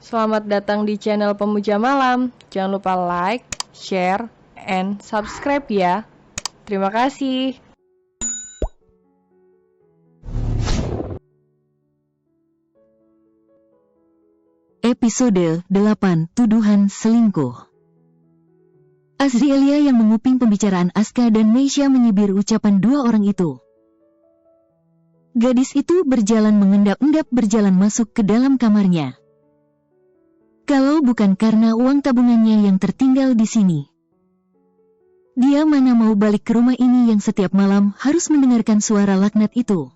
Selamat datang di channel Pemuja Malam. Jangan lupa like, share, and subscribe ya. Terima kasih. Episode 8 Tuduhan Selingkuh. Azrielia yang menguping pembicaraan Aska dan Meisha menyibir ucapan dua orang itu. Gadis itu berjalan mengendap-endap berjalan masuk ke dalam kamarnya. Kalau bukan karena uang tabungannya yang tertinggal di sini, dia mana mau balik ke rumah ini yang setiap malam harus mendengarkan suara laknat itu.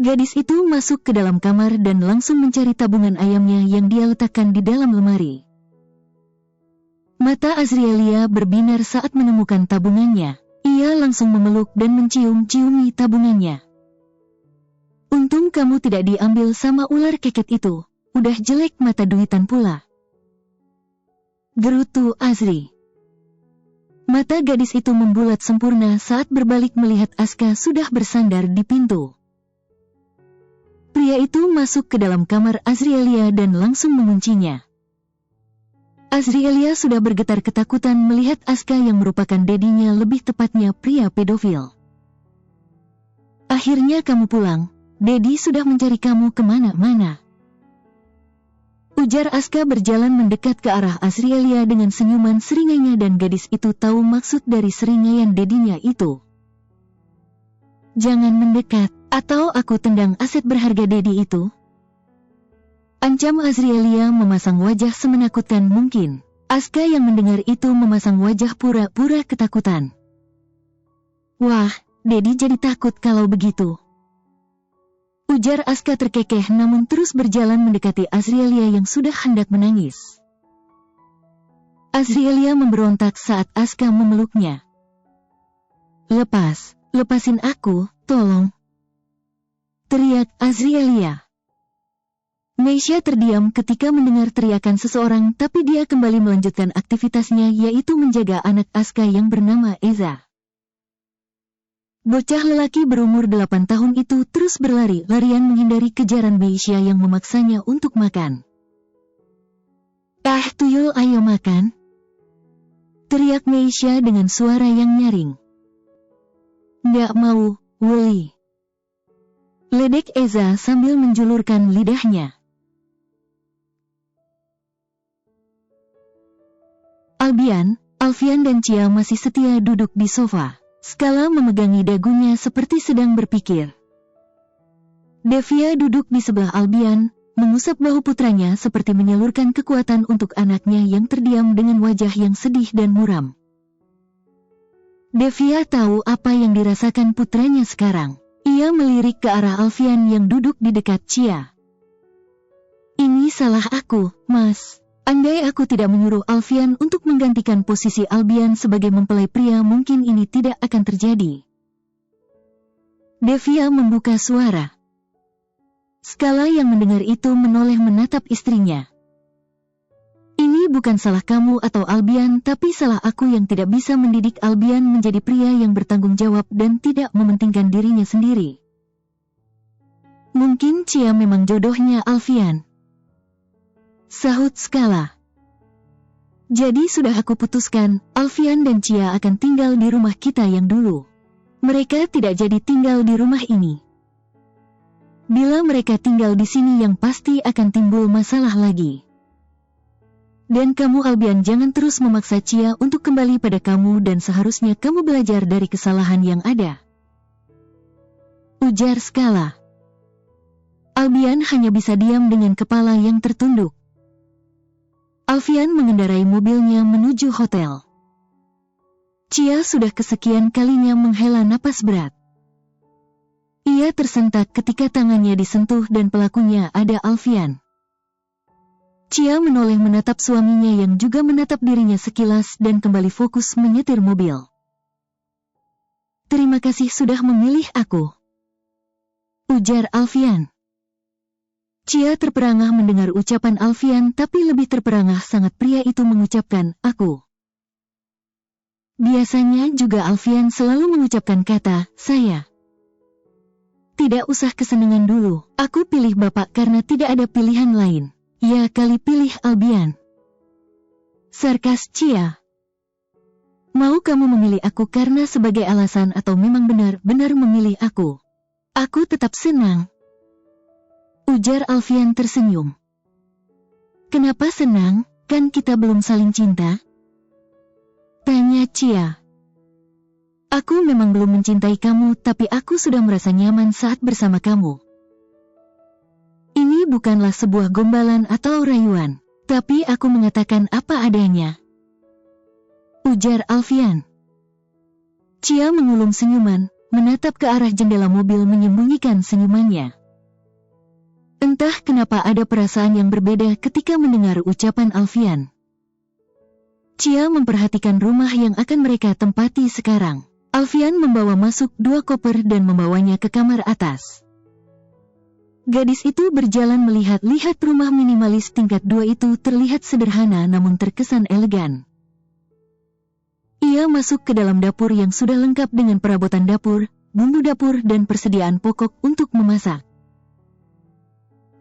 Gadis itu masuk ke dalam kamar dan langsung mencari tabungan ayamnya yang dia letakkan di dalam lemari. Mata Azrielia berbinar saat menemukan tabungannya. Ia langsung memeluk dan mencium-ciumi tabungannya. Untung kamu tidak diambil sama ular keket itu. Udah jelek mata duitan pula. Gerutu Azri. Mata gadis itu membulat sempurna saat berbalik melihat Aska sudah bersandar di pintu. Pria itu masuk ke dalam kamar Azrielia dan langsung menguncinya. Azrielia sudah bergetar ketakutan melihat Aska yang merupakan dedinya, lebih tepatnya pria pedofil. Akhirnya kamu pulang. Dedi sudah mencari kamu kemana-mana. Ujar Aska berjalan mendekat ke arah Azrielia dengan senyuman seringainya, dan gadis itu tahu maksud dari seringaian dedinya itu. Jangan mendekat, atau aku tendang aset berharga Dedi itu. Ancam Azrielia memasang wajah semenakutkan mungkin. Aska yang mendengar itu memasang wajah pura-pura ketakutan. Wah, Dedi jadi takut kalau begitu. Ujar Aska terkekeh namun terus berjalan mendekati Azrielia yang sudah hendak menangis. Azrielia memberontak saat Aska memeluknya. Lepasin aku, tolong. Teriak Azrielia. Meisha terdiam ketika mendengar teriakan seseorang, tapi dia kembali melanjutkan aktivitasnya, yaitu menjaga anak Aska yang bernama Eza. Bocah lelaki berumur 8 tahun itu terus berlari-larian menghindari kejaran Meisha yang memaksanya untuk makan. Tuyul, ayo makan. Teriak Meisha dengan suara yang nyaring. Nggak mau, Wuli. Ledek Eza sambil menjulurkan lidahnya. Alfian dan Cia masih setia duduk di sofa. Skala memegangi dagunya seperti sedang berpikir. Devia duduk di sebelah Albian, mengusap bahu putranya seperti menyalurkan kekuatan untuk anaknya yang terdiam dengan wajah yang sedih dan muram. Devia tahu apa yang dirasakan putranya sekarang. Ia melirik ke arah Alfian yang duduk di dekat Cia. Ini salah aku, Mas. Andai aku tidak menyuruh Alfian untuk menggantikan posisi Albian sebagai mempelai pria, mungkin ini tidak akan terjadi. Devia membuka suara. Skala yang mendengar itu menoleh menatap istrinya. Ini bukan salah kamu atau Albian, tapi salah aku yang tidak bisa mendidik Albian menjadi pria yang bertanggung jawab dan tidak mementingkan dirinya sendiri. Mungkin Cia memang jodohnya Alfian. Sahut Skala. Jadi sudah aku putuskan, Alfian dan Cia akan tinggal di rumah kita yang dulu. Mereka tidak jadi tinggal di rumah ini. Bila mereka tinggal di sini yang pasti akan timbul masalah lagi. Dan kamu Albian jangan terus memaksa Cia untuk kembali pada kamu, dan seharusnya kamu belajar dari kesalahan yang ada. Ujar Skala. Albian hanya bisa diam dengan kepala yang tertunduk. Alfian mengendarai mobilnya menuju hotel. Cia sudah kesekian kalinya menghela napas berat. Ia tersentak ketika tangannya disentuh dan pelakunya ada Alfian. Cia menoleh menatap suaminya yang juga menatap dirinya sekilas dan kembali fokus menyetir mobil. Terima kasih sudah memilih aku. Ujar Alfian. Cia terperangah mendengar ucapan Alfian, tapi lebih terperangah sangat pria itu mengucapkan, aku. Biasanya juga Alfian selalu mengucapkan kata, saya. Tidak usah kesenangan dulu, aku pilih bapak karena tidak ada pilihan lain. Ya kali pilih Albian. Sarkas Cia. Mau kamu memilih aku karena sebagai alasan atau memang benar-benar memilih aku? Aku tetap senang. Ujar Alfian tersenyum. Kenapa senang? Kan kita belum saling cinta? Tanya Cia. Aku memang belum mencintai kamu, tapi aku sudah merasa nyaman saat bersama kamu. Ini bukanlah sebuah gombalan atau rayuan, tapi aku mengatakan apa adanya. Ujar Alfian. Cia mengulum senyuman, menatap ke arah jendela mobil menyembunyikan senyumannya. Entah kenapa ada perasaan yang berbeda ketika mendengar ucapan Alfian. Cia memperhatikan rumah yang akan mereka tempati sekarang. Alfian membawa masuk 2 koper dan membawanya ke kamar atas. Gadis itu berjalan melihat-lihat rumah minimalis tingkat 2 itu terlihat sederhana namun terkesan elegan. Ia masuk ke dalam dapur yang sudah lengkap dengan perabotan dapur, bumbu dapur dan persediaan pokok untuk memasak.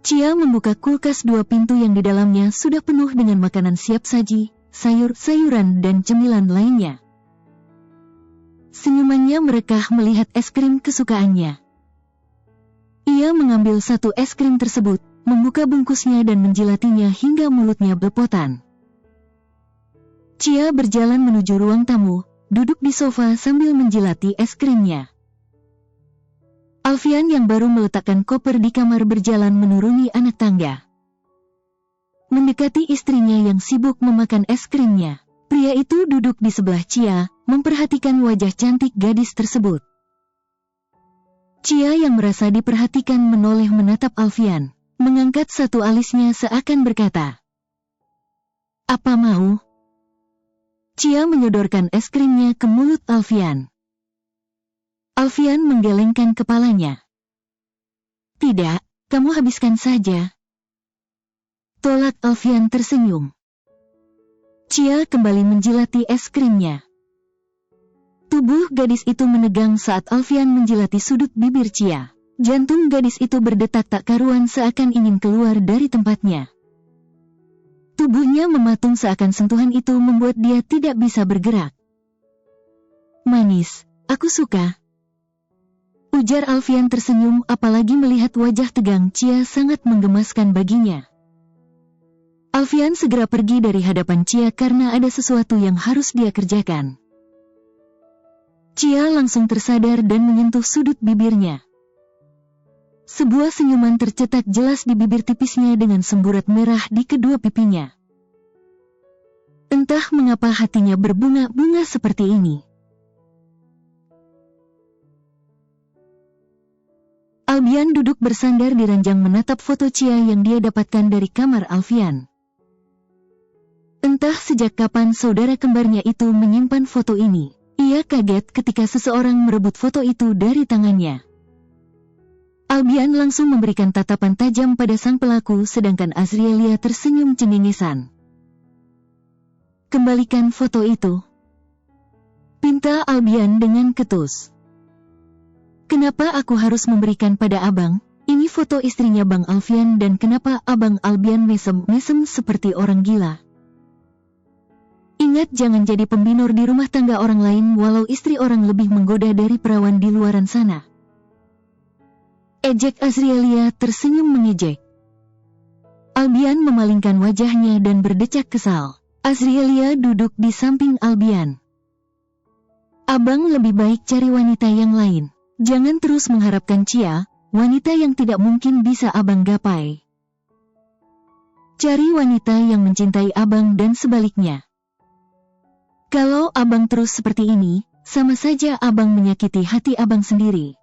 Cia membuka kulkas 2 pintu yang di dalamnya sudah penuh dengan makanan siap saji, sayur-sayuran dan cemilan lainnya. Senyumannya merekah melihat es krim kesukaannya. Ia mengambil 1 es krim tersebut, membuka bungkusnya dan menjilatinya hingga mulutnya belepotan. Cia berjalan menuju ruang tamu, duduk di sofa sambil menjilati es krimnya. Alfian yang baru meletakkan koper di kamar berjalan menuruni anak tangga. Mendekati istrinya yang sibuk memakan es krimnya. Pria itu duduk di sebelah Cia, memperhatikan wajah cantik gadis tersebut. Cia yang merasa diperhatikan menoleh menatap Alfian, mengangkat 1 alisnya seakan berkata, "Apa mau?" Cia menyodorkan es krimnya ke mulut Alfian. Alfian menggelengkan kepalanya. "Tidak, kamu habiskan saja." Tolak Alfian tersenyum. Cia kembali menjilati es krimnya. Tubuh gadis itu menegang saat Alfian menjilati sudut bibir Cia. Jantung gadis itu berdetak tak karuan seakan ingin keluar dari tempatnya. Tubuhnya mematung seakan sentuhan itu membuat dia tidak bisa bergerak. "Manis, aku suka." Ujar Alfian tersenyum apalagi melihat wajah tegang Cia sangat menggemaskan baginya. Alfian segera pergi dari hadapan Cia karena ada sesuatu yang harus dia kerjakan. Cia langsung tersadar dan menyentuh sudut bibirnya. Sebuah senyuman tercetak jelas di bibir tipisnya dengan semburat merah di kedua pipinya. Entah mengapa hatinya berbunga-bunga seperti ini. Albian duduk bersandar di ranjang menatap foto Cia yang dia dapatkan dari kamar Alfian. Entah sejak kapan saudara kembarnya itu menyimpan foto ini. Ia kaget ketika seseorang merebut foto itu dari tangannya. Albian langsung memberikan tatapan tajam pada sang pelaku sedangkan Azrielia tersenyum cengengesan. "Kembalikan foto itu," pinta Albian dengan ketus. "Kenapa aku harus memberikan pada abang? Ini foto istrinya Bang Alfian dan kenapa abang Albian mesem-mesem seperti orang gila? Ingat jangan jadi pembinor di rumah tangga orang lain walau istri orang lebih menggoda dari perawan di luaran sana." Ejek Azrielia tersenyum mengejek. Albian memalingkan wajahnya dan berdecak kesal. Azrielia duduk di samping Albian. "Abang lebih baik cari wanita yang lain. Jangan terus mengharapkan Cia, wanita yang tidak mungkin bisa abang gapai. Cari wanita yang mencintai abang dan sebaliknya. Kalau abang terus seperti ini, sama saja abang menyakiti hati abang sendiri.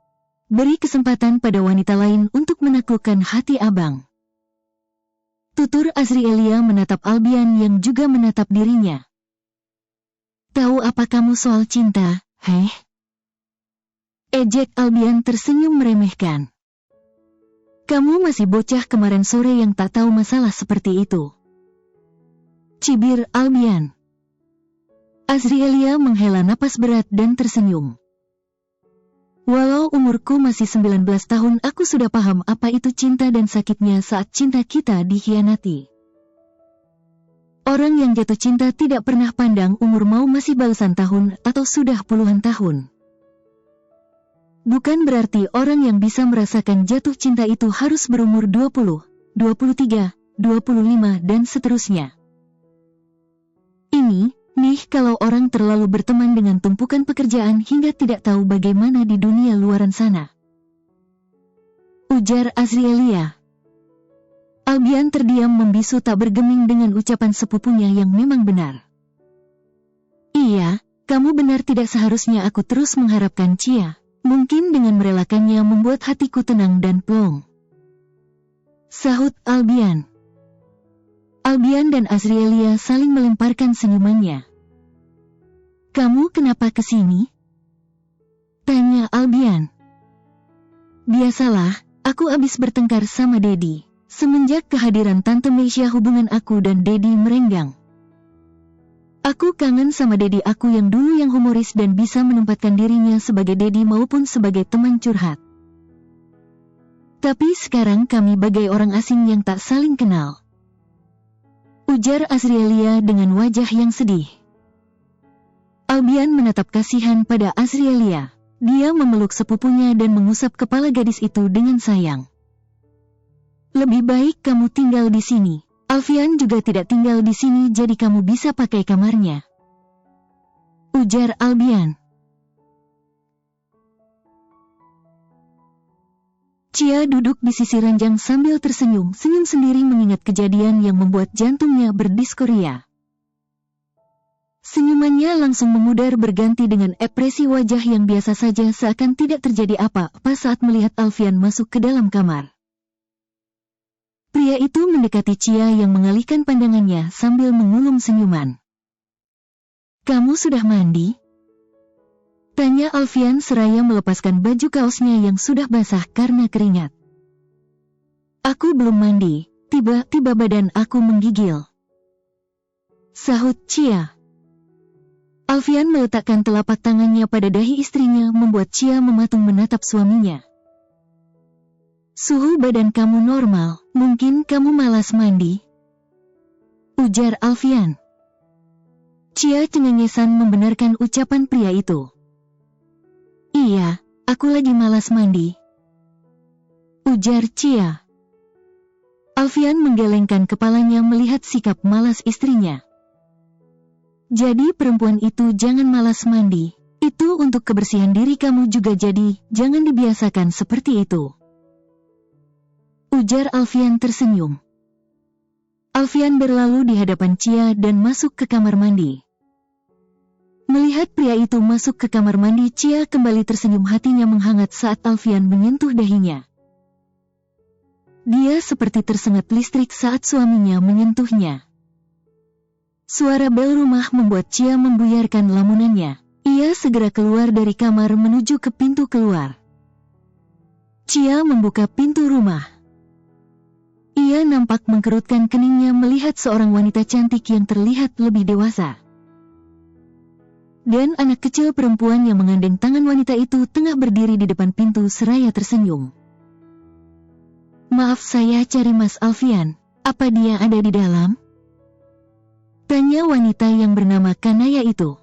Beri kesempatan pada wanita lain untuk menaklukkan hati abang." Tutur Azrielia menatap Albian yang juga menatap dirinya. "Tahu apa kamu soal cinta, heh?" Ejek Albian tersenyum meremehkan. "Kamu masih bocah kemarin sore yang tak tahu masalah seperti itu." Cibir Albian. Azrielia menghela napas berat dan tersenyum. Walau umurku masih 19 tahun, aku sudah paham apa itu cinta dan sakitnya saat cinta kita dikhianati. Orang yang jatuh cinta tidak pernah pandang umur, mau masih belasan tahun atau sudah puluhan tahun. Bukan berarti orang yang bisa merasakan jatuh cinta itu harus berumur 20, 23, 25 dan seterusnya. Ini, nih kalau orang terlalu berteman dengan tumpukan pekerjaan hingga tidak tahu bagaimana di dunia luaran sana. Ujar Azrielia. Albian terdiam membisu, tak bergeming dengan ucapan sepupunya yang memang benar. Iya, kamu benar, tidak seharusnya aku terus mengharapkan Chia. Mungkin dengan merelakannya membuat hatiku tenang dan plong. Sahut Albian. Albian dan Azrielia saling melemparkan senyumannya. Kamu kenapa kesini? Tanya Albian. Biasalah, aku habis bertengkar sama Dedi. Semenjak kehadiran Tante Meisha hubungan aku dan Dedi merenggang. Aku kangen sama Dedi aku yang dulu, yang humoris dan bisa menempatkan dirinya sebagai Dedi maupun sebagai teman curhat. Tapi sekarang kami bagai orang asing yang tak saling kenal. Ujar Azrielia dengan wajah yang sedih. Albian menatap kasihan pada Azrielia. Dia memeluk sepupunya dan mengusap kepala gadis itu dengan sayang. Lebih baik kamu tinggal di sini. Alfian juga tidak tinggal di sini, jadi kamu bisa pakai kamarnya. Ujar Albian. Chia duduk di sisi ranjang sambil tersenyum, senyum sendiri mengingat kejadian yang membuat jantungnya berdiskoria. Senyumannya langsung memudar berganti dengan ekspresi wajah yang biasa saja, seakan tidak terjadi apa-apa saat melihat Alfian masuk ke dalam kamar. Pria itu mendekati Chia yang mengalihkan pandangannya sambil mengulum senyuman. Kamu sudah mandi? Tanya Alfian seraya melepaskan baju kaosnya yang sudah basah karena keringat. Aku belum mandi, tiba-tiba badan aku menggigil. Sahut Chia. Alfian meletakkan telapak tangannya pada dahi istrinya membuat Chia mematung menatap suaminya. Suhu badan kamu normal, mungkin kamu malas mandi. Ujar Alfian. Chia cengengesan membenarkan ucapan pria itu. Iya, aku lagi malas mandi. Ujar Chia. Alfian menggelengkan kepalanya melihat sikap malas istrinya. Jadi perempuan itu jangan malas mandi, itu untuk kebersihan diri kamu juga, jadi jangan dibiasakan seperti itu. Ujar Alfian tersenyum. Alfian berlalu di hadapan Chia dan masuk ke kamar mandi. Melihat pria itu masuk ke kamar mandi, Chia kembali tersenyum, hatinya menghangat saat Alfian menyentuh dahinya. Dia seperti tersengat listrik saat suaminya menyentuhnya. Suara bel rumah membuat Chia membuyarkan lamunannya. Ia segera keluar dari kamar menuju ke pintu keluar. Chia membuka pintu rumah. Ia nampak mengkerutkan keningnya melihat seorang wanita cantik yang terlihat lebih dewasa. Dan anak kecil perempuan yang menggandeng tangan wanita itu tengah berdiri di depan pintu seraya tersenyum. Maaf, saya cari Mas Alfian. Apa dia ada di dalam? Tanya wanita yang bernama Kanaya itu.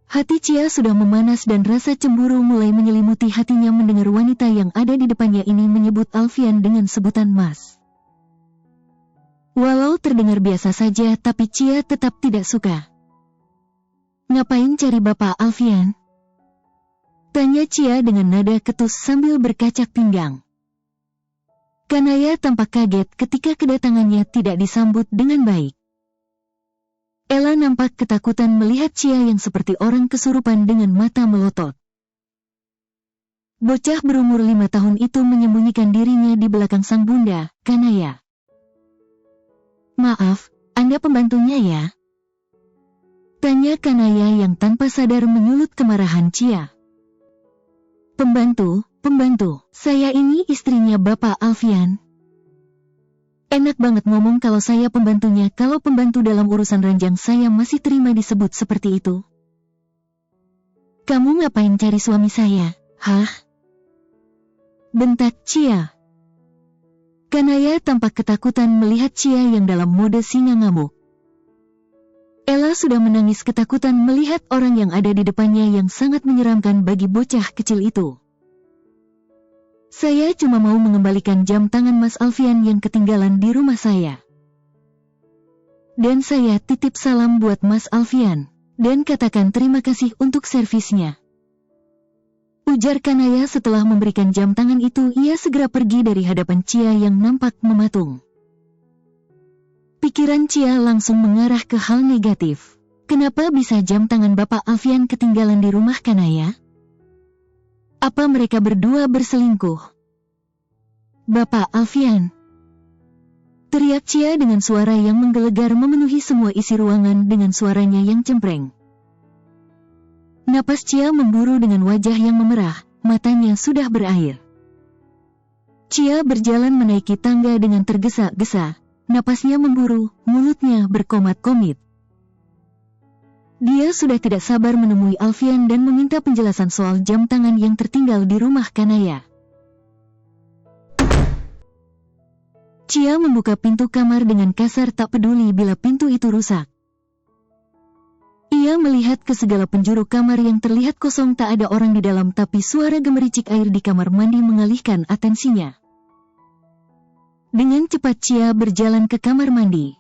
Hati Chia sudah memanas dan rasa cemburu mulai menyelimuti hatinya mendengar wanita yang ada di depannya ini menyebut Alfian dengan sebutan Mas. Walau terdengar biasa saja, tapi Chia tetap tidak suka. Ngapain cari Bapak Alfian? Tanya Chia dengan nada ketus sambil berkacak pinggang. Kanaya tampak kaget ketika kedatangannya tidak disambut dengan baik. Ella nampak ketakutan melihat Chia yang seperti orang kesurupan dengan mata melotot. Bocah berumur 5 tahun itu menyembunyikan dirinya di belakang sang bunda, Kanaya. Maaf, Anda pembantunya ya? Tanya Kanaya yang tanpa sadar menyulut kemarahan Chia. Pembantu, saya ini istrinya Bapak Alfian. Enak banget ngomong kalau saya pembantunya, kalau pembantu dalam urusan ranjang saya masih terima disebut seperti itu. Kamu ngapain cari suami saya? Hah? Bentak Chia. Kanaya tampak ketakutan melihat Chia yang dalam mode singa ngamuk. Ella sudah menangis ketakutan melihat orang yang ada di depannya yang sangat menyeramkan bagi bocah kecil itu. Saya cuma mau mengembalikan jam tangan Mas Alfian yang ketinggalan di rumah saya. Dan saya titip salam buat Mas Alfian, dan katakan terima kasih untuk servisnya. Ujar Kanaya setelah memberikan jam tangan itu, ia segera pergi dari hadapan Chia yang nampak mematung. Pikiran Chia langsung mengarah ke hal negatif. Kenapa bisa jam tangan Bapak Alfian ketinggalan di rumah Kanaya? Apa mereka berdua berselingkuh? Bapak Alfian! Teriak Chia dengan suara yang menggelegar memenuhi semua isi ruangan dengan suaranya yang cempreng. Napas Chia memburu dengan wajah yang memerah, matanya sudah berair. Chia berjalan menaiki tangga dengan tergesa-gesa. Napasnya memburu, mulutnya berkomat-komit. Dia sudah tidak sabar menemui Alfian dan meminta penjelasan soal jam tangan yang tertinggal di rumah Kanaya. Chia membuka pintu kamar dengan kasar tak peduli bila pintu itu rusak. Ia melihat ke segala penjuru kamar yang terlihat kosong, tak ada orang di dalam, tapi suara gemericik air di kamar mandi mengalihkan atensinya. Dengan cepat Chia berjalan ke kamar mandi.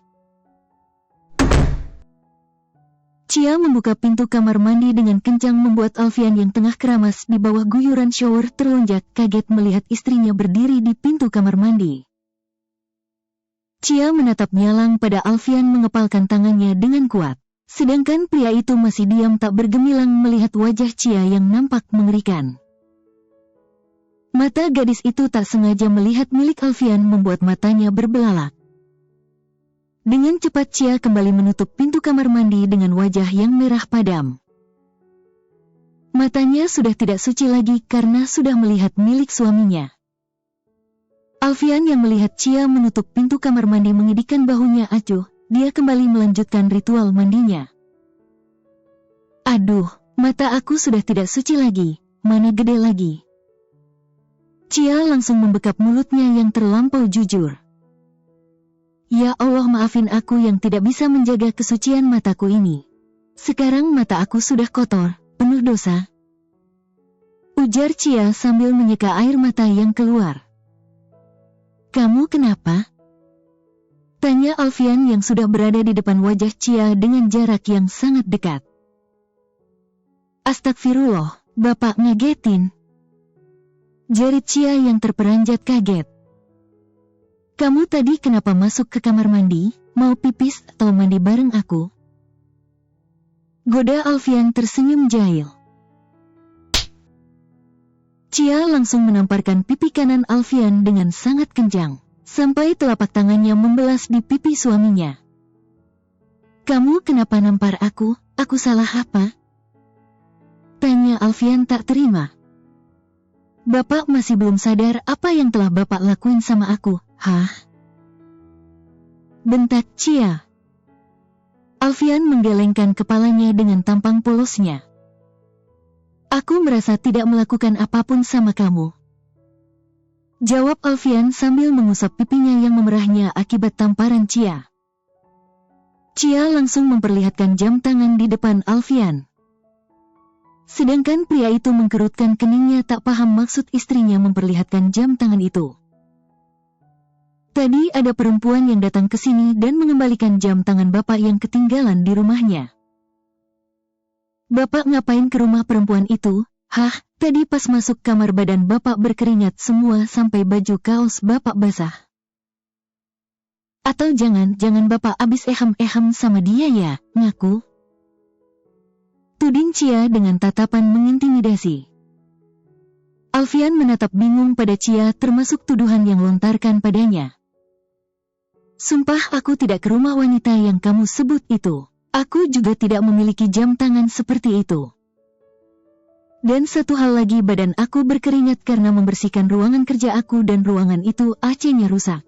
Chia membuka pintu kamar mandi dengan kencang membuat Alfian yang tengah keramas di bawah guyuran shower terlonjak kaget melihat istrinya berdiri di pintu kamar mandi. Chia menatap nyalang pada Alfian mengepalkan tangannya dengan kuat. Sedangkan pria itu masih diam tak bergemilang melihat wajah Chia yang nampak mengerikan. Mata gadis itu tak sengaja melihat milik Alfian membuat matanya berbelalak. Dengan cepat Chia kembali menutup pintu kamar mandi dengan wajah yang merah padam. Matanya sudah tidak suci lagi karena sudah melihat milik suaminya. Alfian yang melihat Chia menutup pintu kamar mandi mengedikkan bahunya acuh, dia kembali melanjutkan ritual mandinya. Aduh, mata aku sudah tidak suci lagi, mana gede lagi. Chia langsung membekap mulutnya yang terlampau jujur. Ya Allah, maafin aku yang tidak bisa menjaga kesucian mataku ini. Sekarang mata aku sudah kotor, penuh dosa. Ujar Chia sambil menyeka air mata yang keluar. Kamu kenapa? Tanya Alfian yang sudah berada di depan wajah Chia dengan jarak yang sangat dekat. Astagfirullah, Bapak ngagetin. Jerit Chia yang terperanjat kaget. Kamu tadi kenapa masuk ke kamar mandi? Mau pipis atau mandi bareng aku? Goda Alfian tersenyum jahil. Chia langsung menamparkan pipi kanan Alfian dengan sangat kencang, sampai telapak tangannya membelas di pipi suaminya. Kamu kenapa nampar aku? Aku salah apa? Tanya Alfian tak terima. Bapak masih belum sadar apa yang telah Bapak lakuin sama aku, hah? Bentak Chia. Alfian menggelengkan kepalanya dengan tampang polosnya. Aku merasa tidak melakukan apapun sama kamu. Jawab Alfian sambil mengusap pipinya yang memerahnya akibat tamparan Chia. Chia langsung memperlihatkan jam tangan di depan Alfian. Sedangkan pria itu mengkerutkan keningnya tak paham maksud istrinya memperlihatkan jam tangan itu. Tadi ada perempuan yang datang ke sini dan mengembalikan jam tangan Bapak yang ketinggalan di rumahnya. Bapak ngapain ke rumah perempuan itu? Hah, tadi pas masuk kamar badan Bapak berkeringat semua sampai baju kaos Bapak basah. Atau jangan Bapak abis eham-eham sama dia ya, ngaku? Tuding Chia dengan tatapan mengintimidasi. Alfian menatap bingung pada Chia termasuk tuduhan yang lontarkan padanya. Sumpah aku tidak ke rumah wanita yang kamu sebut itu. Aku juga tidak memiliki jam tangan seperti itu. Dan satu hal lagi, badan aku berkeringat karena membersihkan ruangan kerja aku dan ruangan itu AC-nya rusak.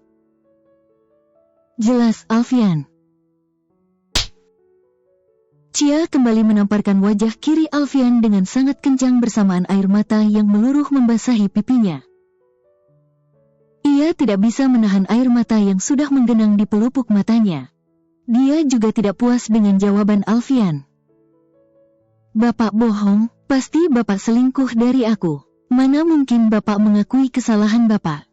Jelas Alfian. Cia kembali menamparkan wajah kiri Alfian dengan sangat kencang bersamaan air mata yang meluruh membasahi pipinya. Ia tidak bisa menahan air mata yang sudah menggenang di pelupuk matanya. Dia juga tidak puas dengan jawaban Alfian. Bapak bohong, pasti Bapak selingkuh dari aku. Mana mungkin Bapak mengakui kesalahan Bapak?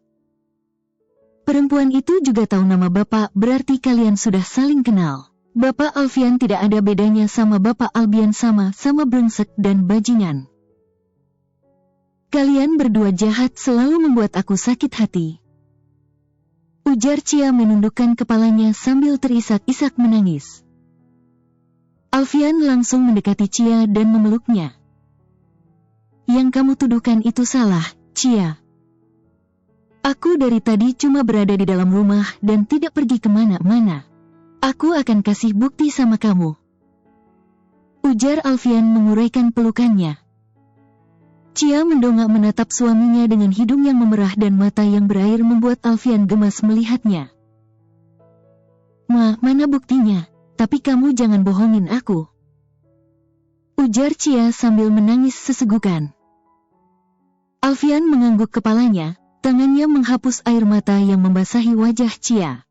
Perempuan itu juga tahu nama Bapak, berarti kalian sudah saling kenal. Bapak Alfian tidak ada bedanya sama Bapak Albian, sama-sama brengsek dan bajingan. Kalian berdua jahat, selalu membuat aku sakit hati. Ujar Cia menundukkan kepalanya sambil terisak-isak menangis. Alfian langsung mendekati Cia dan memeluknya. Yang kamu tuduhkan itu salah, Cia. Aku dari tadi cuma berada di dalam rumah dan tidak pergi kemana-mana. Aku akan kasih bukti sama kamu. Ujar Alfian menguraikan pelukannya. Cia mendongak menatap suaminya dengan hidung yang memerah dan mata yang berair membuat Alfian gemas melihatnya. Mana buktinya? Tapi kamu jangan bohongin aku. Ujar Cia sambil menangis sesegukan. Alfian mengangguk kepalanya, tangannya menghapus air mata yang membasahi wajah Cia.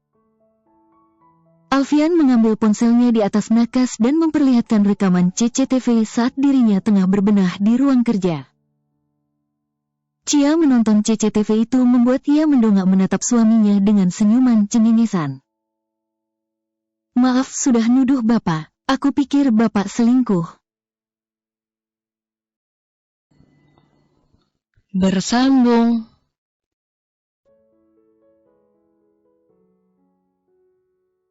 Alfian mengambil ponselnya di atas nakas dan memperlihatkan rekaman CCTV saat dirinya tengah berbenah di ruang kerja. Cia menonton CCTV itu membuat ia mendongak menatap suaminya dengan senyuman cengengesan. Maaf sudah nuduh Bapak, aku pikir Bapak selingkuh. Bersambung.